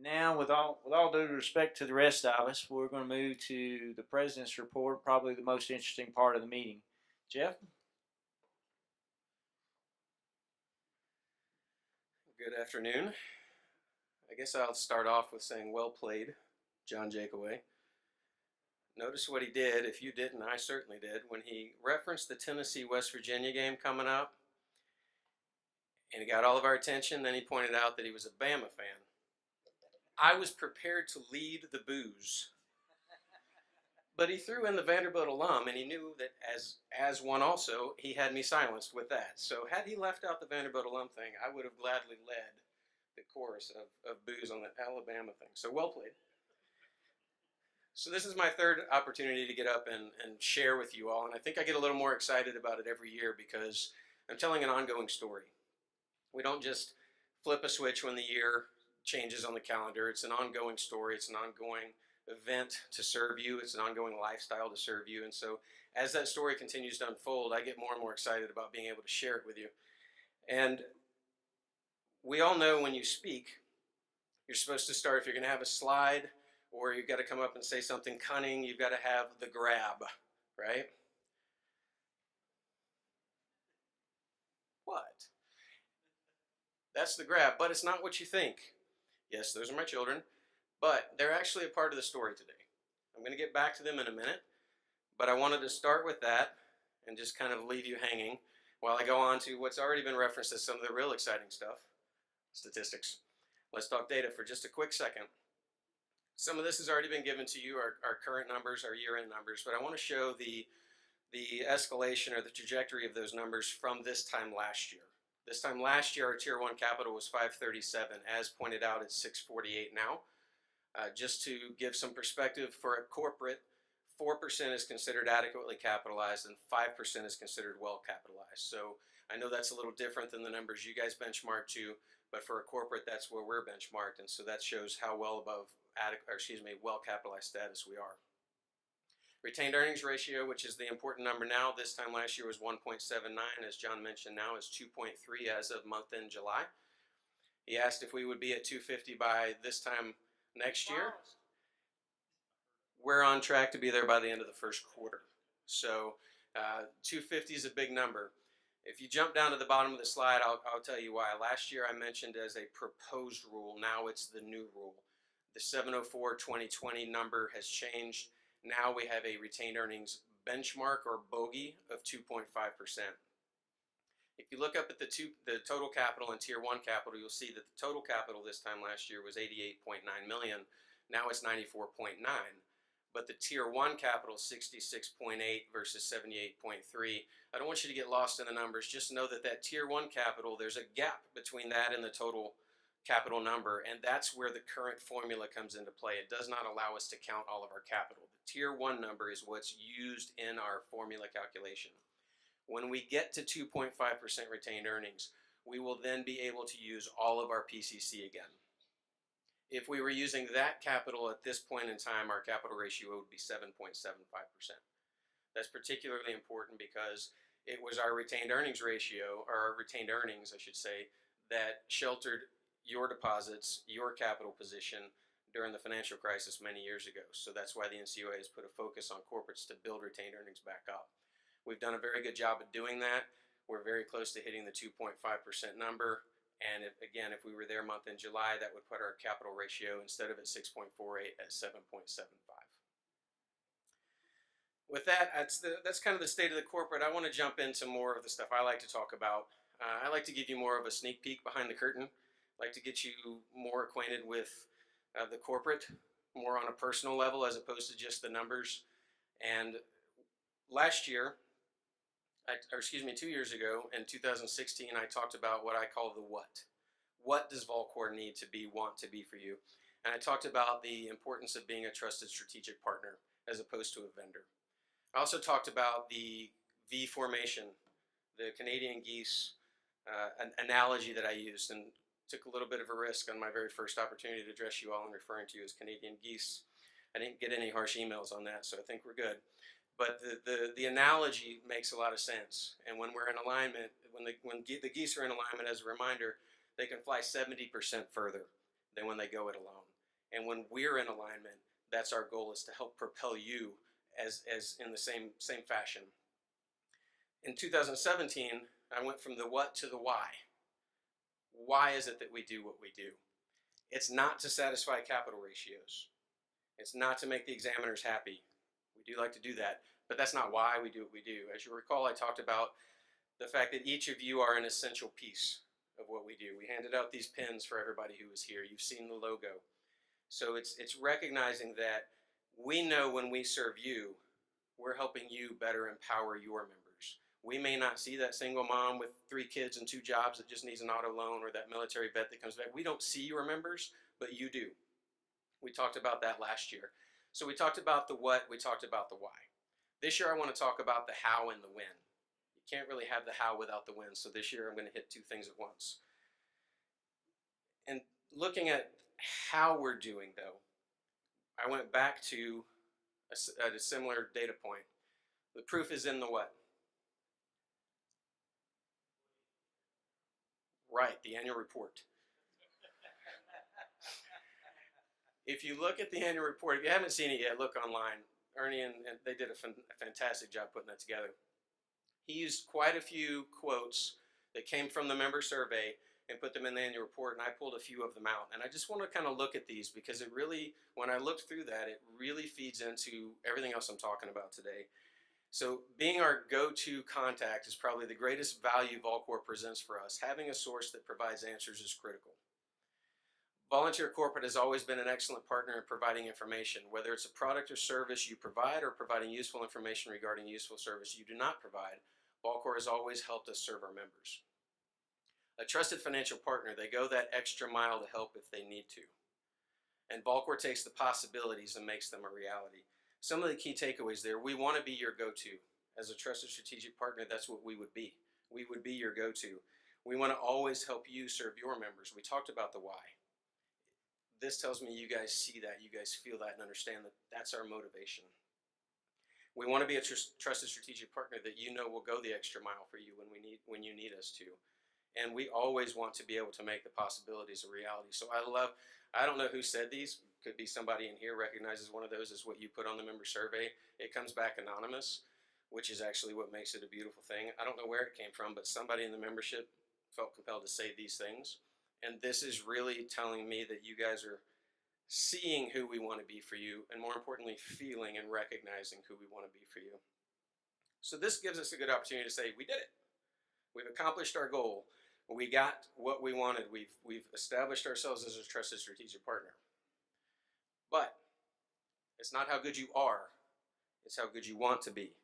Now, with all due respect to the rest of us, we're going to move to the president's report, probably the most interesting part of the meeting. Jeff? Good afternoon. I guess I'll start off with saying well played, John Jakeway. Notice what he did. If you didn't, I certainly did. When he referenced the Tennessee-West Virginia game coming up, and he got all of our attention, then he pointed out that he was a Bama fan. I was prepared to lead the boos. But he threw in the Vanderbilt alum, and he knew that as one also, he had me silenced with that. So had he left out the Vanderbilt alum thing, I would have gladly led the chorus of boos on the Alabama thing. So well played. So this is my third opportunity to get up and share with you all, and I think I get a little more excited about it every year because I'm telling an ongoing story. We don't just flip a switch when the year changes on the calendar. It's an ongoing story. It's an ongoing event to serve you. It's an ongoing lifestyle to serve you. And so as that story continues to unfold, I get more and more excited about being able to share it with you. And we all know when you speak, you're supposed to start, if you're going to have a slide or you've got to come up and say something cunning, you've got to have the grab, right? What? That's the grab, but it's not what you think. Yes, those are my children, but they're actually a part of the story today. I'm going to get back to them in a minute, but I wanted to start with that and just kind of leave you hanging while I go on to what's already been referenced as some of the real exciting stuff, statistics. Let's talk data for just a quick second. Some of this has already been given to you, our current numbers, our year-end numbers, but I want to show the escalation or the trajectory of those numbers from this time last year. This time last year, our Tier 1 capital was 537. As pointed out, it's 648 now. Just to give some perspective, for a corporate, 4% is considered adequately capitalized and 5% is considered well capitalized. So I know that's a little different than the numbers you guys benchmark to, but for a corporate, that's where we're benchmarked, and so that shows how well above well capitalized status we are. Retained earnings ratio, which is the important number now, this time last year was 1.79. As John mentioned, now is 2.3 as of month end July. He asked if we would be at 250 by this time next year. We're on track to be there by the end of the first quarter. So 250 is a big number. If you jump down to the bottom of the slide, I'll tell you why. Last year I mentioned as a proposed rule. Now it's the new rule. The 704-2020 number has changed. Now we have a retained earnings benchmark or bogey of 2.5%. If you look up at the total capital and Tier 1 capital, you'll see that the total capital this time last year was 88.9 million. Now it's 94.9. But the Tier 1 capital, 66.8 versus 78.3. I don't want you to get lost in the numbers. Just know that Tier 1 capital, there's a gap between that and the total capital number, and that's where the current formula comes into play. It does not allow us to count all of our capital. The Tier 1 number is what's used in our formula calculation. When we get to 2.5% retained earnings, we will then be able to use all of our PCC again. If we were using that capital at this point in time, our capital ratio would be 7.75%. That's particularly important because it was our retained earnings ratio, or our retained earnings, I should say, that sheltered your deposits, your capital position during the financial crisis many years ago. So that's why the NCUA has put a focus on corporates to build retained earnings back up. We've done a very good job of doing that. We're very close to hitting the 2.5% number. And if we were there month in July, that would put our capital ratio, instead of at 6.48, at 7.75. With that, that's kind of the state of the corporate. I want to jump into more of the stuff I like to talk about. I like to give you more of a sneak peek behind the curtain. I like to get you more acquainted with the corporate, more on a personal level as opposed to just the numbers. And last year, 2 years ago, in 2016, I talked about what I call the what. What does VolCorp need to be, want to be for you? And I talked about the importance of being a trusted strategic partner as opposed to a vendor. I also talked about the V formation, the Canadian geese analogy that I used, and took a little bit of a risk on my very first opportunity to address you all and referring to you as Canadian geese. I didn't get any harsh emails on that, so I think we're good. But the analogy makes a lot of sense. And when we're in alignment, when the geese are in alignment, as a reminder, they can fly 70% further than when they go it alone. And when we're in alignment, that's our goal, is to help propel you as in the same fashion. In 2017, I went from the what to the why. Why is it that we do what we do? It's not to satisfy capital ratios. It's not to make the examiners happy. We do like to do that, but that's not why we do what we do. As you recall, I talked about the fact that each of you are an essential piece of what we do. We handed out these pins for everybody who was here. You've seen the logo. So it's recognizing that we know when we serve you, we're helping you better empower your members. We may not see that single mom with 3 kids and 2 jobs that just needs an auto loan, or that military vet that comes back. We don't see your members, but you do. We talked about that last year. So we talked about the what, we talked about the why. This year I want to talk about the how and the when. You can't really have the how without the when, so this year I'm going to hit 2 things at once. And looking at how we're doing, though, I went back to a similar data point. The proof is in the what? Right, the annual report. If you look at the annual report, if you haven't seen it yet, look online. Ernie and they did a fantastic job putting that together. He used quite a few quotes that came from the member survey and put them in the annual report, and I pulled a few of them out. And I just want to kind of look at these, because it really, when I looked through that, it really feeds into everything else I'm talking about today. So being our go-to contact is probably the greatest value VolCorp presents for us. Having a source that provides answers is critical. Volunteer Corporate has always been an excellent partner in providing information, whether it's a product or service you provide or providing useful information regarding useful service you do not provide. VolCorp has always helped us serve our members. A trusted financial partner, they go that extra mile to help if they need to. And VolCorp takes the possibilities and makes them a reality. Some of the key takeaways there: we want to be your go-to. As a trusted strategic partner, that's what we would be. We would be your go-to. We want to always help you serve your members. We talked about the why. This tells me you guys see that, you guys feel that, and understand that that's our motivation. We want to be a trusted strategic partner that you know will go the extra mile for you when you need us to. And we always want to be able to make the possibilities a reality. So I don't know who said these. Could be somebody in here recognizes one of those as what you put on the member survey. It comes back anonymous, which is actually what makes it a beautiful thing. I don't know where it came from, but somebody in the membership felt compelled to say these things. And this is really telling me that you guys are seeing who we want to be for you, and more importantly, feeling and recognizing who we want to be for you. So this gives us a good opportunity to say, we did it. We've accomplished our goal. We got what we wanted. We've established ourselves as a trusted strategic partner. But it's not how good you are, it's how good you want to be.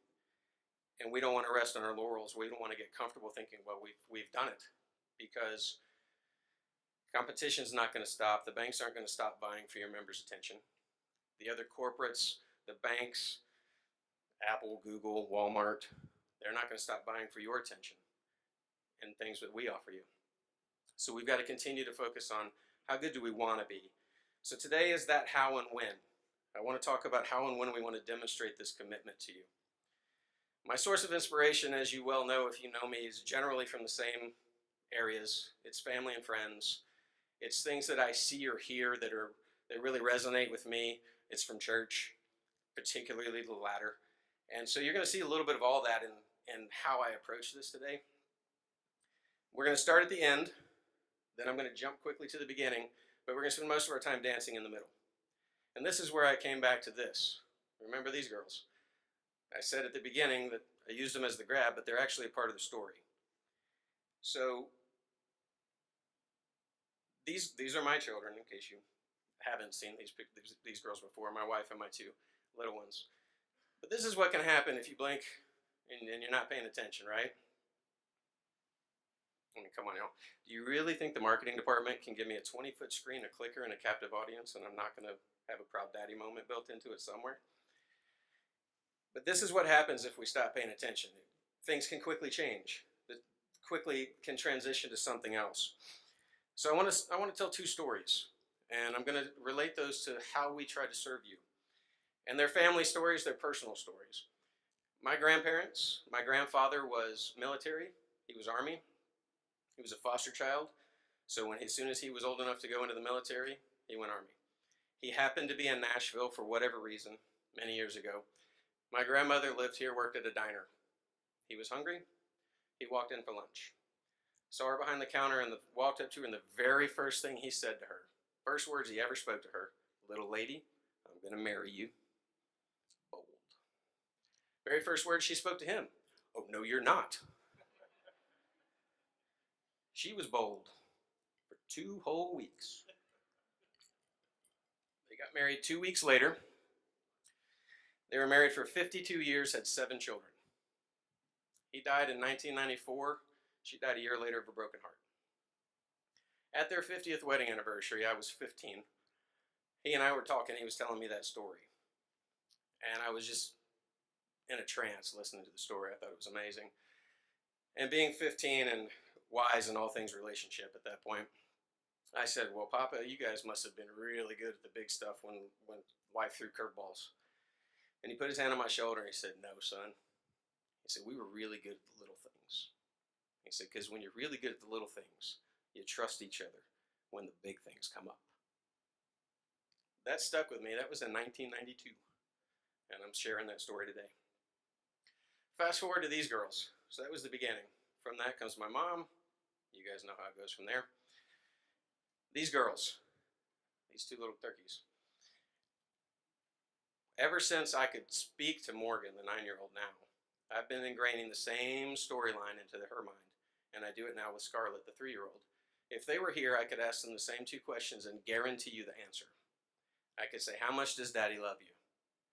And we don't want to rest on our laurels. We don't want to get comfortable thinking, well, we've done it, because competition's not going to stop. The banks aren't going to stop vying for your members' attention. The other corporates, the banks, Apple, Google, Walmart, they're not going to stop vying for your attention and things that we offer you. So we've got to continue to focus on how good do we want to be. So today is that how and when. I want to talk about how and when we want to demonstrate this commitment to you. My source of inspiration, as you well know if you know me, is generally from the same areas. It's family and friends. It's things that I see or hear that really resonate with me. It's from church, particularly the latter. And so you're going to see a little bit of all that in how I approach this today. We're going to start at the end, then I'm going to jump quickly to the beginning, but we're going to spend most of our time dancing in the middle. And this is where I came back to this. Remember these girls? I said at the beginning that I used them as the grab, but they're actually a part of the story. So these are my children, in case you haven't seen these girls before, my wife and my 2 little ones. But this is what can happen if you blink and you're not paying attention, right? I mean, come on, y'all. Do you really think the marketing department can give me a 20-foot screen, a clicker, and a captive audience, and I'm not going to have a proud daddy moment built into it somewhere? But this is what happens if we stop paying attention. Things can quickly change. It quickly can transition to something else. So I want to tell 2 stories, and I'm going to relate those to how we try to serve you. And they're family stories, they're personal stories. My grandparents, my grandfather was military, he was Army, he was a foster child, so as soon as he was old enough to go into the military, he went Army. He happened to be in Nashville for whatever reason many years ago. My grandmother lived here, worked at a diner. He was hungry. He walked in for lunch. Saw her behind the counter and walked up to her, and the very first thing he said to her, first words he ever spoke to her, "Little lady, I'm going to marry you." Bold. Very first words she spoke to him, "Oh, no, you're not." She was bold for 2 whole weeks. They got married 2 weeks later. They were married for 52 years, had 7 children. He died in 1994. She died a year later of a broken heart. At their 50th wedding anniversary, I was 15. He and I were talking. He was telling me that story. And I was just in a trance listening to the story. I thought it was amazing. And being 15 and wise in all things relationship at that point, I said, "Well, Papa, you guys must have been really good at the big stuff when life threw curveballs." And he put his hand on my shoulder and he said, "No, son." He said, "We were really good at the little things." He said, "Because when you're really good at the little things, you trust each other when the big things come up." That stuck with me. That was in 1992. And I'm sharing that story today. Fast forward to these girls. So that was the beginning. From that comes my mom. You guys know how it goes from there. These girls, these 2 little turkeys. Ever since I could speak to Morgan, the 9-year-old now, I've been ingraining the same storyline into her mind. And I do it now with Scarlett, the 3-year-old. If they were here, I could ask them the same 2 questions and guarantee you the answer. I could say, "How much does Daddy love you?"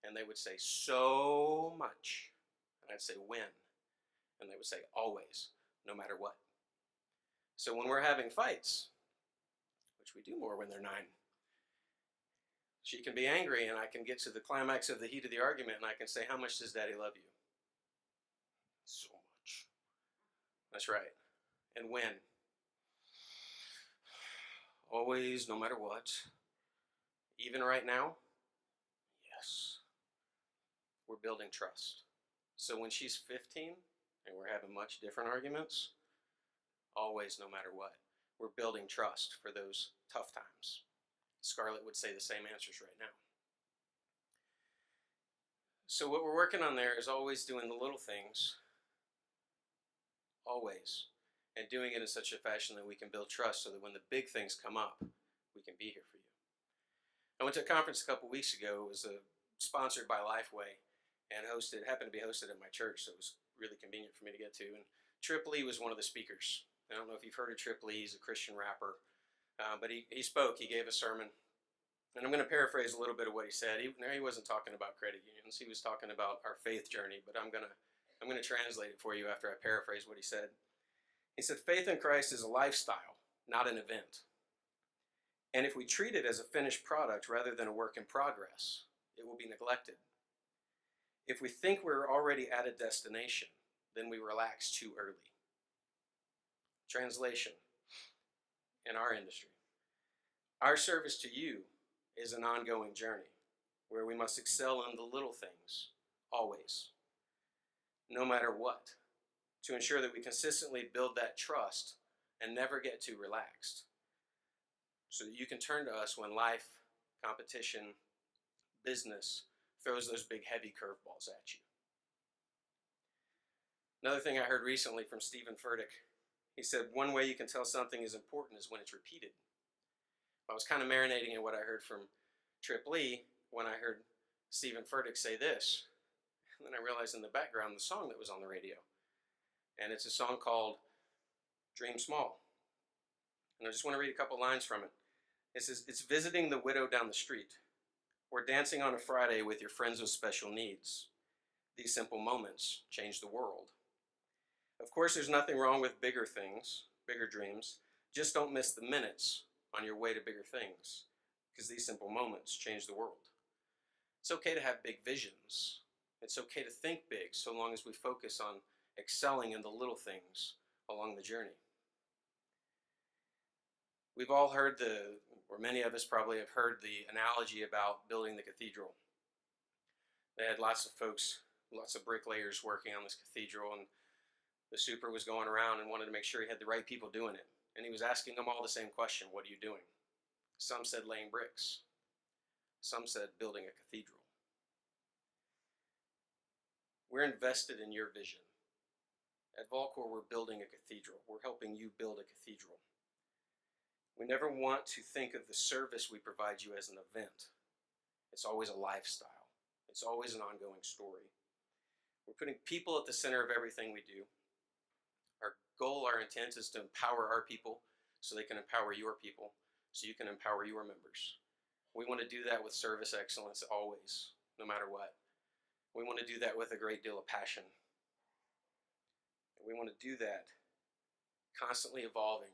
And they would say, "So much." And I'd say, "When?" And they would say, "Always, no matter what." So when we're having fights, which we do more when they're 9, she can be angry and I can get to the climax of the heat of the argument and I can say, "How much does Daddy love you?" "So much." That's right. "And when?" "Always, no matter what." "Even right now?" "Yes." We're building trust. So when she's 15 and we're having much different arguments, always, no matter what, we're building trust for those tough times. Scarlett would say the same answers right now. So what we're working on there is always doing the little things, always, and doing it in such a fashion that we can build trust so that when the big things come up, we can be here for you. I went to a conference a couple weeks ago. It was sponsored by Lifeway and happened to be hosted at my church, so it was really convenient for me to get to. And Trip Lee was one of the speakers. I don't know if you've heard of Trip Lee. He's a Christian rapper. But he spoke. He gave a sermon. And I'm going to paraphrase a little bit of what he said. He wasn't talking about credit unions. He was talking about our faith journey. But I'm going to translate it for you after I paraphrase what he said. He said, "Faith in Christ is a lifestyle, not an event. And if we treat it as a finished product rather than a work in progress, it will be neglected. If we think we're already at a destination, then we relax too early." Translation in our industry. Our service to you is an ongoing journey where we must excel in the little things, always, no matter what, to ensure that we consistently build that trust and never get too relaxed, so that you can turn to us when life, competition, business throws those big heavy curveballs at you. Another thing I heard recently from Stephen Furtick, he said, "One way you can tell something is important is when it's repeated." I was kind of marinating in what I heard from Trip Lee when I heard Stephen Furtick say this. And then I realized in the background the song that was on the radio. And it's a song called "Dream Small." And I just want to read a couple lines from it. It says, "It's visiting the widow down the street, or dancing on a Friday with your friends with special needs. These simple moments change the world. Of course, there's nothing wrong with bigger things, bigger dreams. Just don't miss the minutes on your way to bigger things, because these simple moments change the world." It's okay to have big visions. It's okay to think big, so long as we focus on excelling in the little things along the journey. We've all heard or many of us probably have heard the analogy about building the cathedral. They had lots of folks, lots of bricklayers working on this cathedral, and the super was going around and wanted to make sure he had the right people doing it. And he was asking them all the same question, "What are you doing?" Some said laying bricks. Some said building a cathedral. We're invested in your vision. At VolCorp, we're building a cathedral. We're helping you build a cathedral. We never want to think of the service we provide you as an event. It's always a lifestyle. It's always an ongoing story. We're putting people at the center of everything we do. Our goal, our intent is to empower our people so they can empower your people, so you can empower your members. We want to do that with service excellence always, no matter what. We want to do that with a great deal of passion. We want to do that constantly evolving,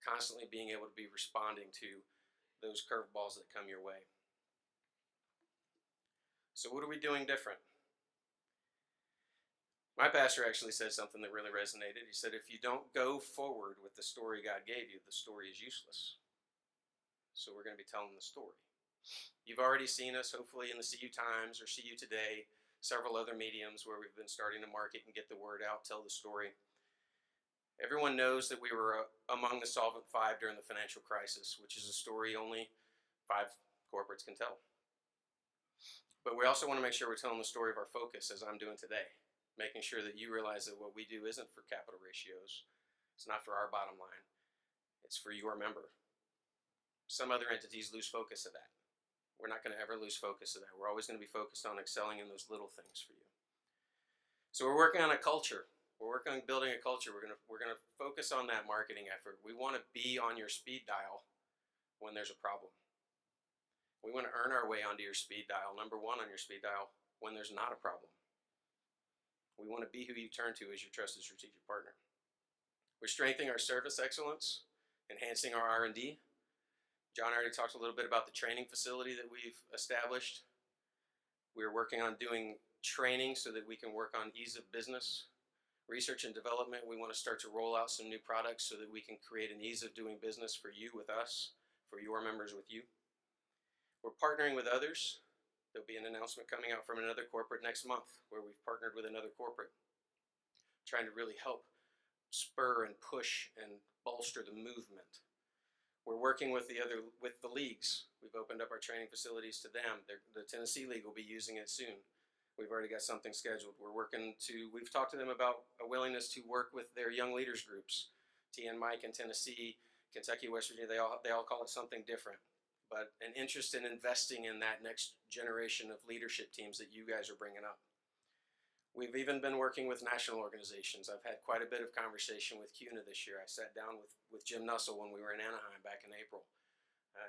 constantly being able to be responding to those curveballs that come your way. So what are we doing different? My pastor actually said something that really resonated. He said, if you don't go forward with the story God gave you, the story is useless. So we're going to be telling the story. You've already seen us, hopefully, in the CU Times or CU Today, several other mediums where we've been starting to market and get the word out, tell the story. Everyone knows that we were among the solvent five during the financial crisis, which is a story only 5 corporates can tell. But we also want to make sure we're telling the story of our focus, as I'm doing today, making sure that you realize that what we do isn't for capital ratios. It's not for our bottom line. It's for your member. Some other entities lose focus of that. We're not going to ever lose focus of that. We're always going to be focused on excelling in those little things for you. So we're working on a culture. We're working on building a culture. We're going to focus on that marketing effort. We want to be on your speed dial when there's a problem. We want to earn our way onto your speed dial, number 1 on your speed dial, when there's not a problem. We want to be who you turn to as your trusted strategic partner. We're strengthening our service excellence, enhancing our R&D. John already talked a little bit about the training facility that we've established. We're working on doing training so that we can work on ease of business. Research and development, we want to start to roll out some new products so that we can create an ease of doing business for you with us, for your members with you. We're partnering with others. There'll be an announcement coming out from another corporate next month where we've partnered with another corporate, trying to really help spur and push and bolster the movement. We're working with the leagues. We've opened up our training facilities to them. The Tennessee League will be using it soon. We've already got something scheduled. We've talked to them about a willingness to work with their young leaders groups. T and Mike in Tennessee, Kentucky, West Virginia, they all call it something different. But an interest in investing in that next generation of leadership teams that you guys are bringing up. We've even been working with national organizations. I've had quite a bit of conversation with CUNA this year. I sat down with Jim Nussel when we were in Anaheim back in April.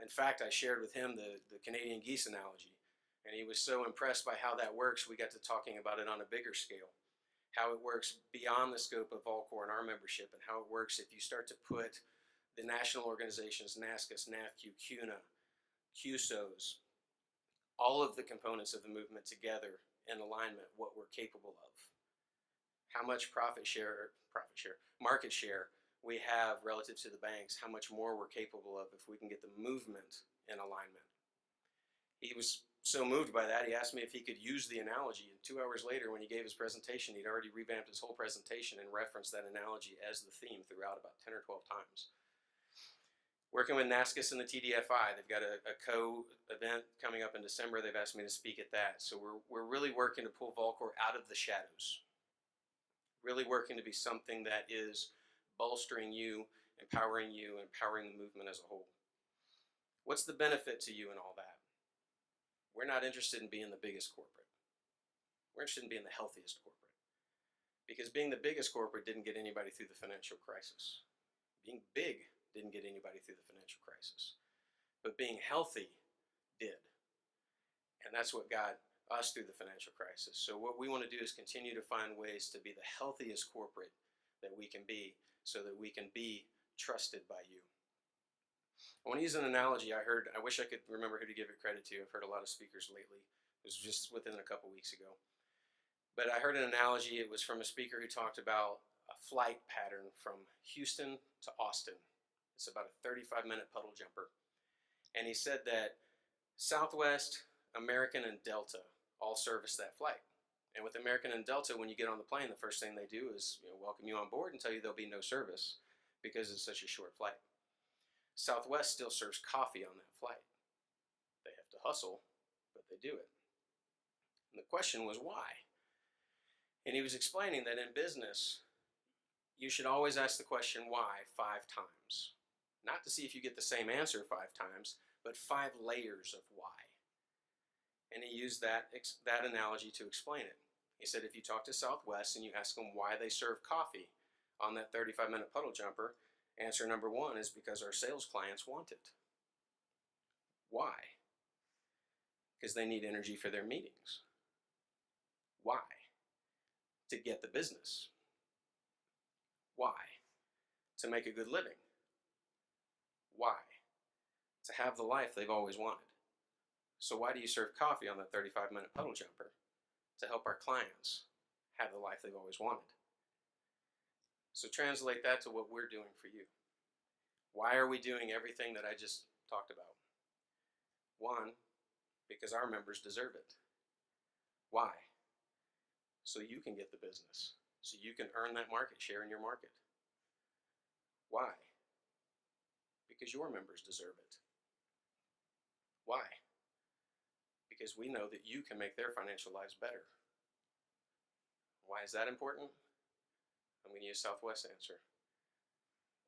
In fact, I shared with him the Canadian geese analogy, and he was so impressed by how that works, we got to talking about it on a bigger scale, how it works beyond the scope of VolCorp and our membership, and how it works if you start to put the national organizations, NASCUS, NAFQ, CUNA, CUSOs, all of the components of the movement together in alignment, what we're capable of. How much market share we have relative to the banks, how much more we're capable of if we can get the movement in alignment. He was so moved by that, he asked me if he could use the analogy, and 2 hours later when he gave his presentation, he'd already revamped his whole presentation and referenced that analogy as the theme throughout about 10 or 12 times. Working with NASCUS and the TDFI, they've got a co-event coming up in December. They've asked me to speak at that. So we're really working to pull VolCorp out of the shadows. Really working to be something that is bolstering you, empowering the movement as a whole. What's the benefit to you in all that? We're not interested in being the biggest corporate. We're interested in being the healthiest corporate. Because being the biggest corporate didn't get anybody through the financial crisis. Being big didn't get anybody through the financial crisis. But being healthy did. And that's what got us through the financial crisis. So what we want to do is continue to find ways to be the healthiest corporate that we can be so that we can be trusted by you. I want to use an analogy I heard. I wish I could remember who to give it credit to. I've heard a lot of speakers lately. It was just within a couple weeks ago. But I heard an analogy. It was from a speaker who talked about a flight pattern from Houston to Austin. It's about a 35-minute puddle jumper. And he said that Southwest, American, and Delta all service that flight. And with American and Delta, when you get on the plane, the first thing they do is welcome you on board and tell you there'll be no service because it's such a short flight. Southwest still serves coffee on that flight. They have to hustle, but they do it. And the question was why? And he was explaining that in business, you should always ask the question why 5 times. Not to see if you get the same answer 5 times, but 5 layers of why. And he used that analogy to explain it. He said if you talk to Southwest and you ask them why they serve coffee on that 35-minute puddle jumper, answer number 1 is because our sales clients want it. Why? Because they need energy for their meetings. Why? To get the business. Why? To make a good living. Why? To have the life they've always wanted. So why do you serve coffee on that 35-minute puddle jumper? To help our clients have the life they've always wanted. So translate that to what we're doing for you. Why are we doing everything that I just talked about? 1, because our members deserve it. Why? So you can get the business. So you can earn that market share in your market. Why? Because your members deserve it. Why? Because we know that you can make their financial lives better. Why is that important? I'm going to use Southwest's answer.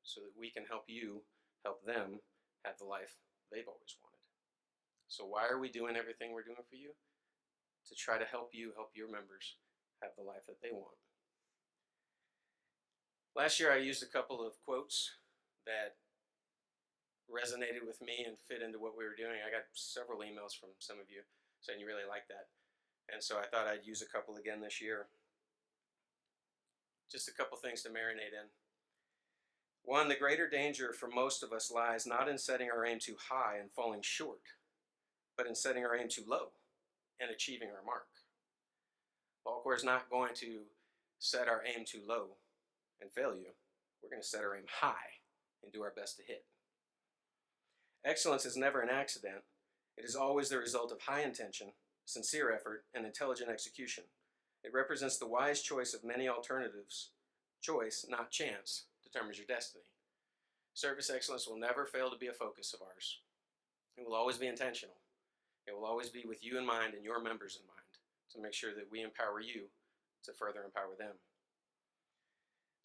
So that we can help you help them have the life they've always wanted. So why are we doing everything we're doing for you? To try to help you help your members have the life that they want. Last year I used a couple of quotes that resonated with me and fit into what we were doing. I got several emails from some of you saying you really like that. And so I thought I'd use a couple again this year. Just a couple things to marinate in. 1, the greater danger for most of us lies not in setting our aim too high and falling short, but in setting our aim too low and achieving our mark. VolCorp is not going to set our aim too low and fail you. We're going to set our aim high and do our best to hit. Excellence is never an accident. It is always the result of high intention, sincere effort, and intelligent execution. It represents the wise choice of many alternatives. Choice, not chance, determines your destiny. Service excellence will never fail to be a focus of ours. It will always be intentional. It will always be with you in mind and your members in mind to make sure that we empower you to further empower them.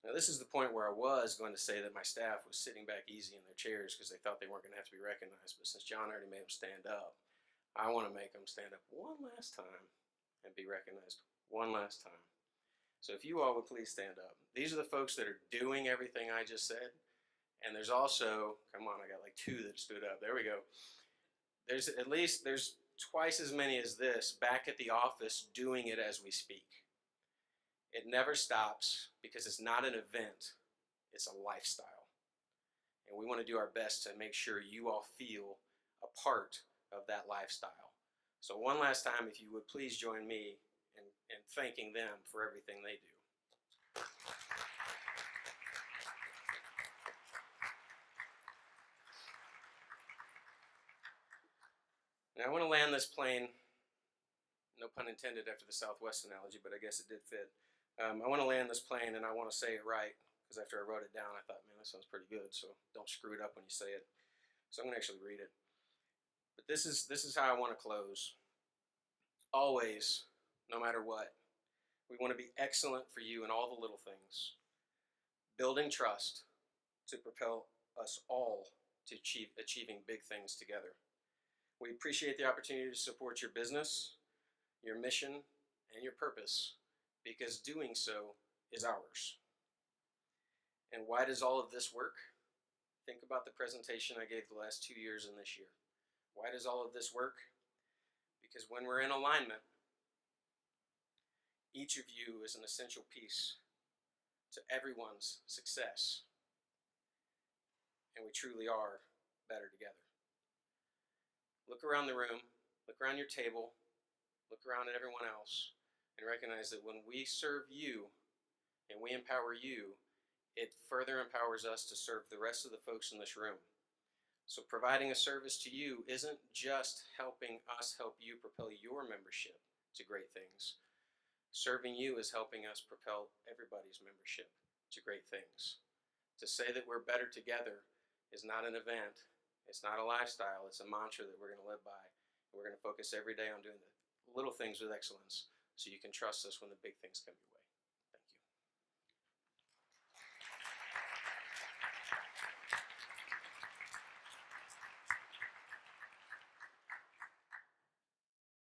Now this is the point where I was going to say that my staff was sitting back easy in their chairs because they thought they weren't going to have to be recognized, but since John already made them stand up, I want to make them stand up one last time and be recognized one last time. So if you all would please stand up. These are the folks that are doing everything I just said. And there's also, come on, I got like 2 that stood up. There we go. There's twice as many as this back at the office doing it as we speak. It never stops because it's not an event, it's a lifestyle. And we want to do our best to make sure you all feel a part of that lifestyle. So one last time, if you would please join me in thanking them for everything they do. Now I want to land this plane, no pun intended after the Southwest analogy, but I guess it did fit. I want to land this plane and I want to say it right, because after I wrote it down I thought, man, that sounds pretty good, so don't screw it up when you say it. So I'm going to actually read it. But this is how I want to close. Always, no matter what, we want to be excellent for you in all the little things. Building trust to propel us all to achieving big things together. We appreciate the opportunity to support your business, your mission, and your purpose, because doing so is ours. And why does all of this work? Think about the presentation I gave the last 2 years and this year. Why does all of this work? Because when we're in alignment, each of you is an essential piece to everyone's success. And we truly are better together. Look around the room, look around your table, look around at everyone else, and recognize that when we serve you and we empower you, it further empowers us to serve the rest of the folks in this room. So providing a service to you isn't just helping us help you propel your membership to great things. Serving you is helping us propel everybody's membership to great things. To say that we're better together is not an event, it's not a lifestyle, it's a mantra that we're going to live by. We're going to focus every day on doing the little things with excellence so you can trust us when the big things come your way.